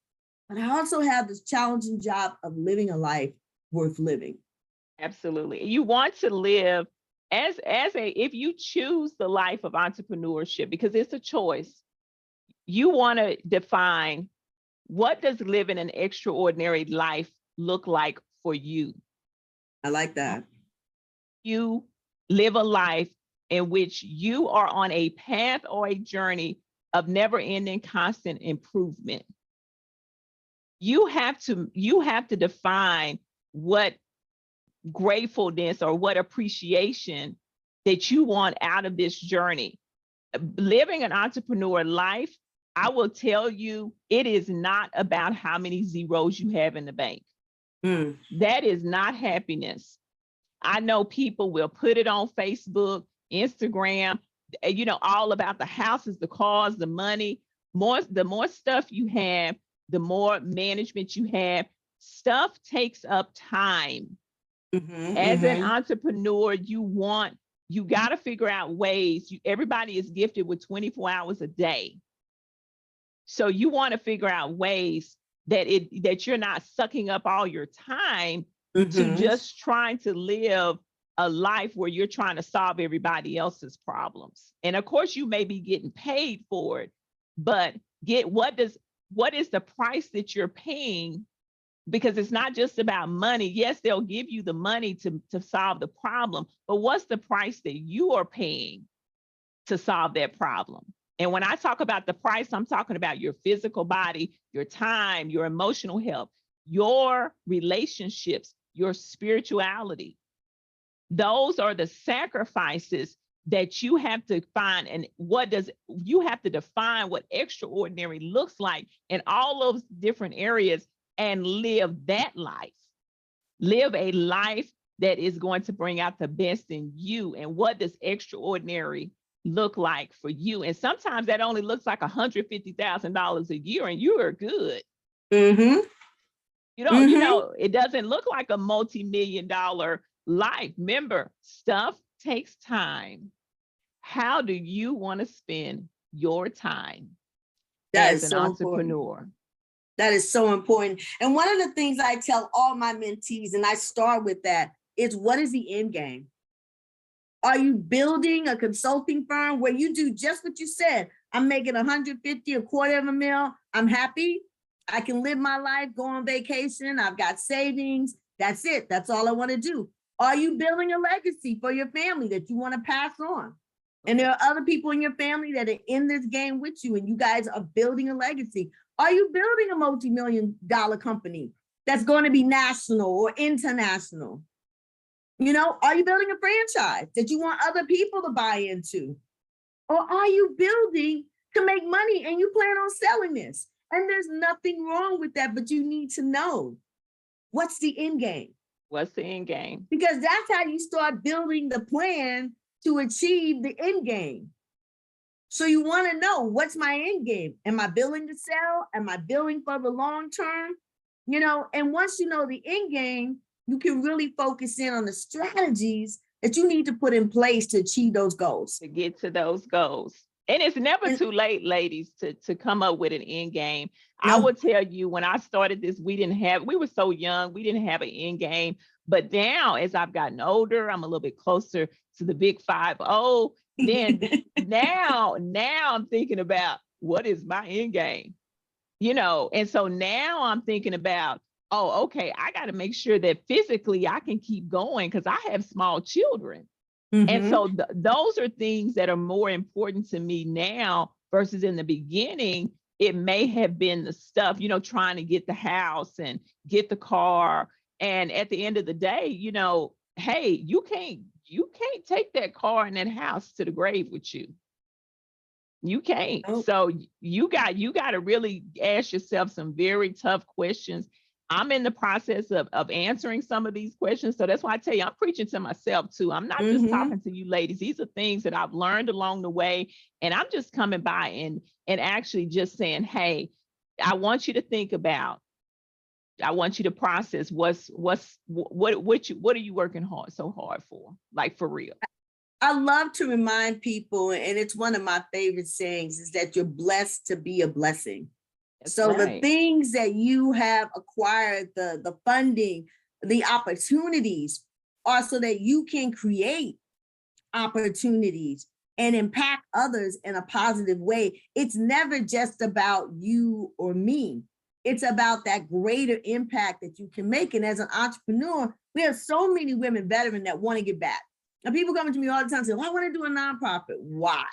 but I also have this challenging job of living a life worth living. Absolutely. You want to live if you choose the life of entrepreneurship, because it's a choice, you want to define, what does living an extraordinary life look like for you? I like that. You live a life in which you are on a path or a journey of never-ending constant improvement. You have to define what gratefulness or what appreciation that you want out of this journey. Living an entrepreneur life, I will tell you, it is not about how many zeros you have in the bank. That is not happiness. I know people will put it on Facebook, Instagram, all about the houses, the cars, the money. The more stuff you have, the more management you have. Stuff takes up time. As an entrepreneur, you got to figure out ways. Everybody is gifted with 24 hours a day. So you want to figure out ways that you're not sucking up all your time to just trying to live a life where you're trying to solve everybody else's problems. And of course, you may be getting paid for it, but what is the price that you're paying? Because it's not just about money. Yes, they'll give you the money to solve the problem, but what's the price that you are paying to solve that problem? And when I talk about the price, I'm talking about your physical body, your time, your emotional health, your relationships, your spirituality. Those are the sacrifices that you have to find. And you have to define what extraordinary looks like in all those different areas and live that life. Live a life that is going to bring out the best in you. And what does extraordinary look like for you? And sometimes that only looks like $150,000 a year, and you are good. It doesn't look like a multi-million-dollar life. Remember, stuff takes time. How do you want to spend your time as an entrepreneur? That is so important. And one of the things I tell all my mentees, and I start with that, is what is the end game? Are you building a consulting firm where you do just what you said? I'm making 150, $250,000. I'm happy. I can live my life, go on vacation. I've got savings. That's it. That's all I want to do. Are you building a legacy for your family that you want to pass on? And there are other people in your family that are in this game with you, and you guys are building a legacy. Are you building a multi-million-dollar company that's going to be national or international? Are you building a franchise that you want other people to buy into? Or are you building to make money and you plan on selling this? And there's nothing wrong with that, but you need to know, what's the end game? What's the end game? Because that's how you start building the plan to achieve the end game. So you want to know, what's my end game? Am I building to sell? Am I building for the long term? And once you know the end game, you can really focus in on the strategies that you need to put in place to achieve those goals. To get to those goals. And it's never too late, ladies, to come up with an end game. No. I will tell you, when I started this, we were so young, we didn't have an end game. But now, as I've gotten older, I'm a little bit closer to the big 5-0. Then now I'm thinking about, what is my end game? And so now I'm thinking about, okay, I got to make sure that physically I can keep going, because I have small children. And so those are things that are more important to me now versus in the beginning. It may have been the stuff, trying to get the house and get the car. And at the end of the day, hey, you can't take that car and that house to the grave with you. You can't. Nope. So you got to really ask yourself some very tough questions. I'm in the process of answering some of these questions. So that's why I tell you, I'm preaching to myself too. I'm not just talking to you ladies. These are things that I've learned along the way. And I'm just coming by and actually just saying, hey, I want you to think about, I want you to process what are you working so hard for? Like for real. I love to remind people, and it's one of my favorite sayings, is that you're blessed to be a blessing. That's so right. The things that you have acquired, the funding, the opportunities, are so that you can create opportunities and impact others in a positive way. It's never just about you or me. It's about that greater impact that you can make. And as an entrepreneur, we have so many women veterans that want to give back. And people come to me all the time and say, well, I want to do a nonprofit. Why?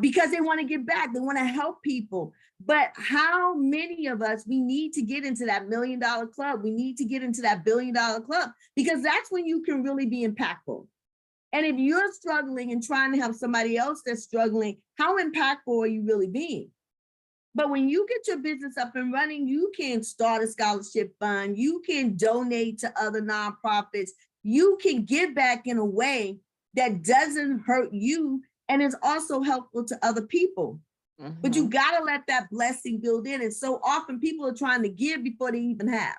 Because they want to give back. They want to help people. But how many of us, we need to get into that $1 million club. We need to get into that $1 billion club, because that's when you can really be impactful. And if you're struggling and trying to help somebody else that's struggling, how impactful are you really being? But when you get your business up and running, you can start a scholarship fund. You can donate to other nonprofits. You can give back in a way that doesn't hurt you and is also helpful to other people. But you got to let that blessing build in. And so often people are trying to give before they even have.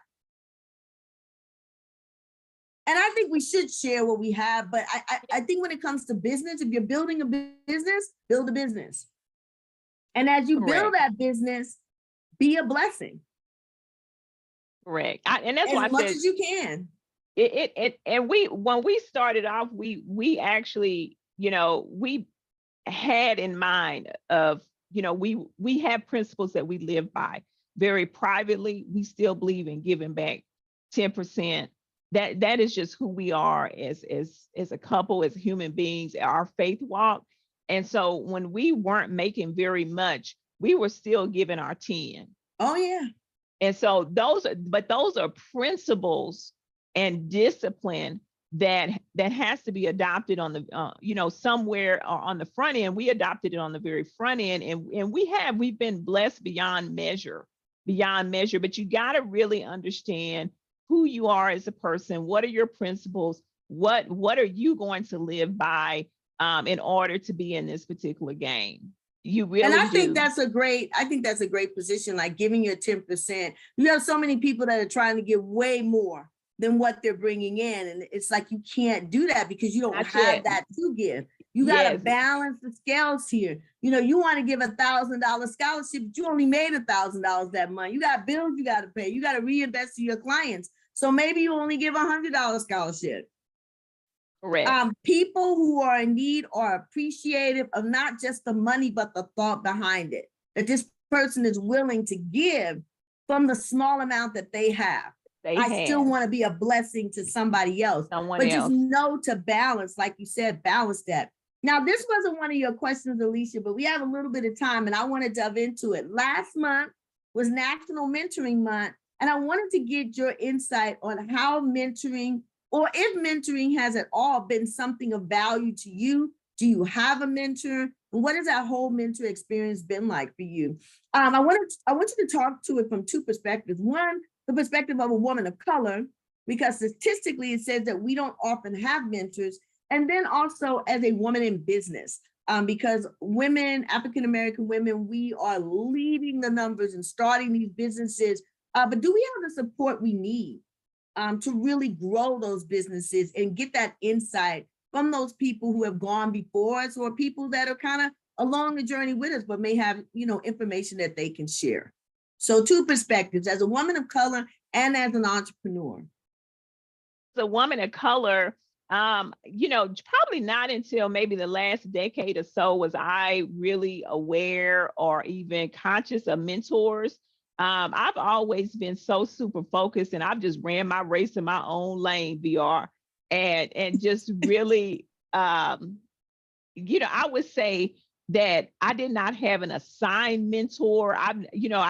And I think we should share what we have. But I think when it comes to business, if you're building a business, build a business. And as you build that business, be a blessing. Correct. And that's as why I much said, as you can. And when we started off, we actually, we had in mind of, we have principles that we live by very privately. We still believe in giving back 10%. That is just who we are as a couple, as human beings, our faith walk. And so when we weren't making very much, we were still giving our 10. Oh yeah. And so those are principles and discipline that has to be adopted on the somewhere on the front end. We adopted it on the very front end, and we've been blessed beyond measure. But you got to really understand who you are as a person. What are your principles? What are you going to live by in order to be in this particular game? You really and I think that's a great position, like giving your 10%. You have so many people that are trying to give way more than what they're bringing in. And it's like, you can't do that because you don't have that to give. You got to balance the scales here. You want to give $1,000 scholarship, but you only made $1,000 that month. You got bills you got to pay. You got to reinvest in your clients. So maybe you only give $100 scholarship. Correct. People who are in need are appreciative of not just the money, but the thought behind it. That this person is willing to give from the small amount that they have. I still want to be a blessing to somebody else. Just know to balance, like you said, balance that. Now, this wasn't one of your questions, Alicia, but we have a little bit of time and I want to delve into it. Last month was National Mentoring Month, and I wanted to get your insight on how mentoring, or if mentoring has at all been something of value to you. Do you have a mentor? And what has that whole mentor experience been like for you? I want you to talk to it from two perspectives. One, the perspective of a woman of color, because statistically it says that we don't often have mentors. And then also as a woman in business, because women, African-American women, we are leading the numbers and starting these businesses. But do we have the support we need to really grow those businesses and get that insight from those people who have gone before us, or people that are kind of along the journey with us, but may have, information that they can share? So two perspectives, as a woman of color and as an entrepreneur. As a woman of color, probably not until maybe the last decade or so was I really aware or even conscious of mentors. I've always been so super focused, and I've just ran my race in my own lane, VR, and just really, I would say that I did not have an assigned mentor. I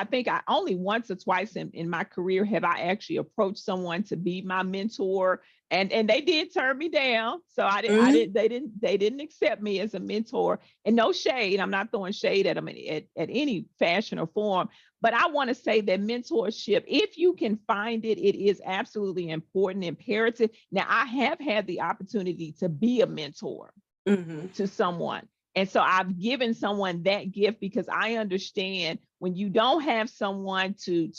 think I only once or twice in my career have I actually approached someone to be my mentor. And they did turn me down. So they didn't accept me as a mentor. And no shade, I'm not throwing shade at them at any fashion or form. But I want to say that mentorship, if you can find it, it is absolutely important, imperative. Now, I have had the opportunity to be a mentor to someone. And so I've given someone that gift because I understand when you don't have someone to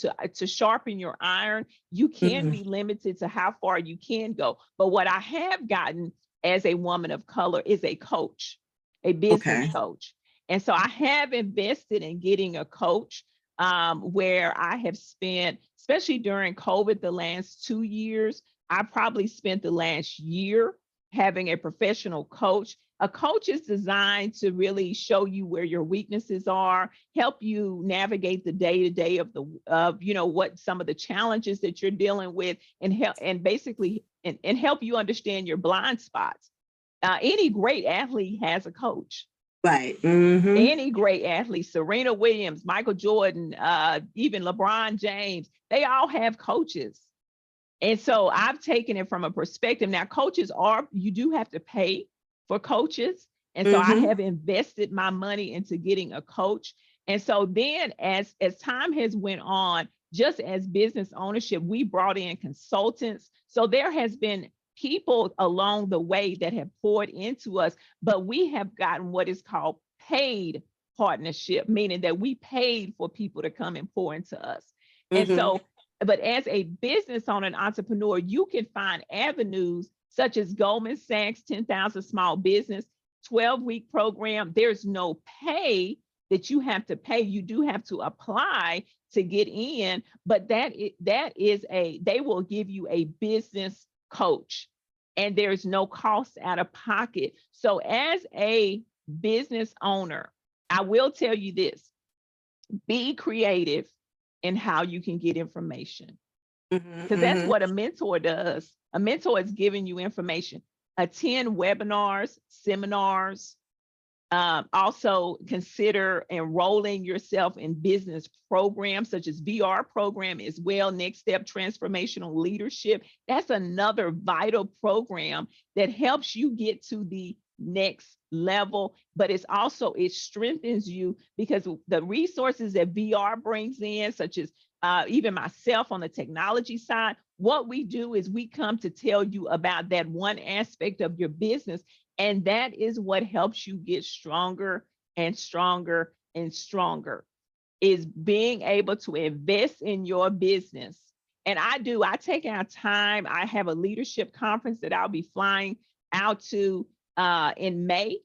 sharpen your iron, you can be limited to how far you can go. But what I have gotten as a woman of color is a coach, a business coach. And so I have invested in getting a coach where I have spent, especially during COVID, the last 2 years, I probably spent the last year having a professional coach. A coach is designed to really show you where your weaknesses are, help you navigate the day-to-day of what some of the challenges that you're dealing with, and help and help you understand your blind spots. Any great athlete has a coach. Right. Any great athlete, Serena Williams, Michael Jordan, even LeBron James, they all have coaches. And so I've taken it from a perspective. Now, you do have to pay for coaches. And so I have invested my money into getting a coach. And so then as time has went on, just as business ownership, we brought in consultants. So there has been people along the way that have poured into us, but we have gotten what is called paid partnership, meaning that we paid for people to come and pour into us. And so, but as a business owner and entrepreneur, you can find avenues such as Goldman Sachs 10,000 Small Business 12-week program. There's no pay that you have to pay. You do have to apply to get in, but they will give you a business coach, and there's no cost out of pocket. So as a business owner, I will tell you this: be creative in how you can get information, because that's what a mentor does. A mentor is giving you information. Attend webinars, seminars. Also consider enrolling yourself in business programs such as VR program as well. Next Step Transformational Leadership. That's another vital program that helps you get to the next level, but it strengthens you because the resources that VR brings in, such as even myself on the technology side, what we do is we come to tell you about that one aspect of your business, and that is what helps you get stronger and stronger and stronger, is being able to invest in your business. And I take out time. I have a leadership conference that I'll be flying out to in May.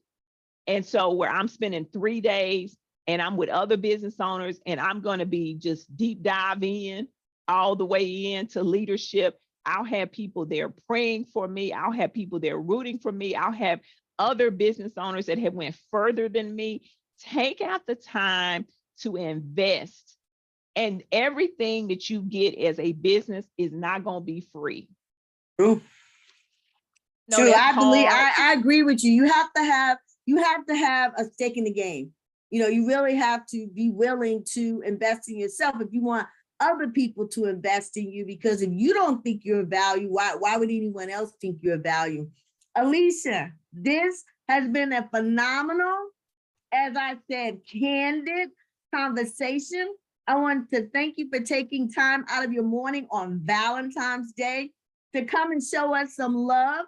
And so where I'm spending 3 days and I'm with other business owners, and I'm going to be just deep dive in all the way into leadership. I'll have people there praying for me. I'll have people there rooting for me. I'll have other business owners that have went further than me. Take out the time to invest, and everything that you get as a business is not going to be free. True. No, True. I agree with you. You have to have a stake in the game. You really have to be willing to invest in yourself if you want other people to invest in you, because if you don't think you're of value, why would anyone else think you're of value? Alicia, this has been a phenomenal, as I said, candid conversation. I want to thank you for taking time out of your morning on Valentine's Day to come and show us some love.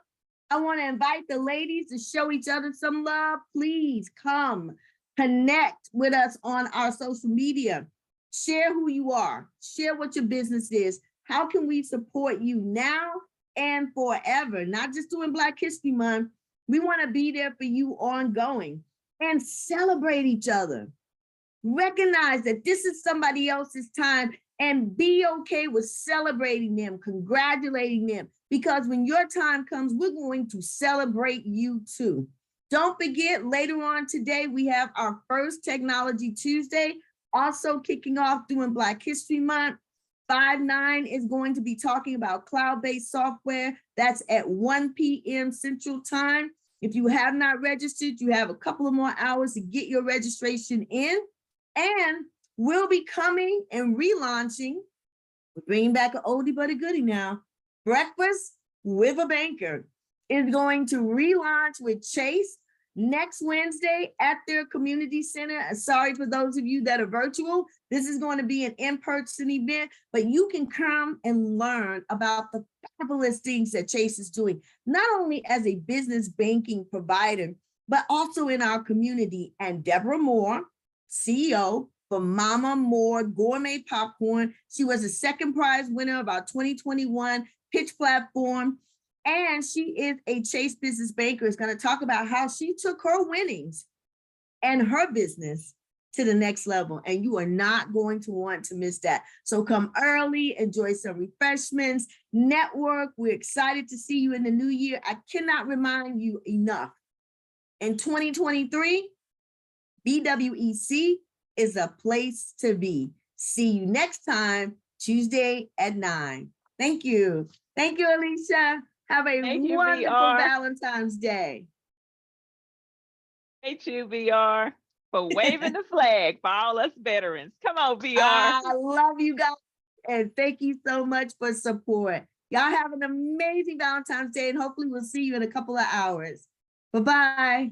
I want to invite the ladies to show each other some love. Please come connect with us on our social media. Share who you are. Share what your business is. How can we support you now and forever? Not just during Black History Month. We want to be there for you ongoing, and celebrate each other. Recognize that this is somebody else's time, and be okay with celebrating them, congratulating them, because when your time comes, we're going to celebrate you too. Don't forget, later on today, we have our first Technology Tuesday, also kicking off during Black History Month. 5/9 is going to be talking about cloud-based software. That's at 1 p.m. Central Time. If you have not registered, you have a couple of more hours to get your registration in. And we'll be coming and relaunching, we're bringing back an oldie but a goodie now, Breakfast with a Banker is going to relaunch with Chase next Wednesday at their community center. Sorry for those of you that are virtual. This is going to be an in-person event, but you can come and learn about the fabulous things that Chase is doing, not only as a business banking provider, but also in our community. And Deborah Moore, CEO for Mama Moore Gourmet Popcorn. She was a second prize winner of our 2021 pitch platform. And she is a Chase business banker, is going to talk about how she took her winnings and her business to the next level. And you are not going to want to miss that. So come early, enjoy some refreshments, network. We're excited to see you in the new year. I cannot remind you enough. In 2023, VWEC is a place to be. See you next time, Tuesday at 9. Thank you. Thank you, Alicia. Have a wonderful Valentine's Day. Thank you, VR, for waving the flag for all us veterans. Come on, VR. I love you guys. And thank you so much for support. Y'all have an amazing Valentine's Day, and hopefully we'll see you in a couple of hours. Bye-bye.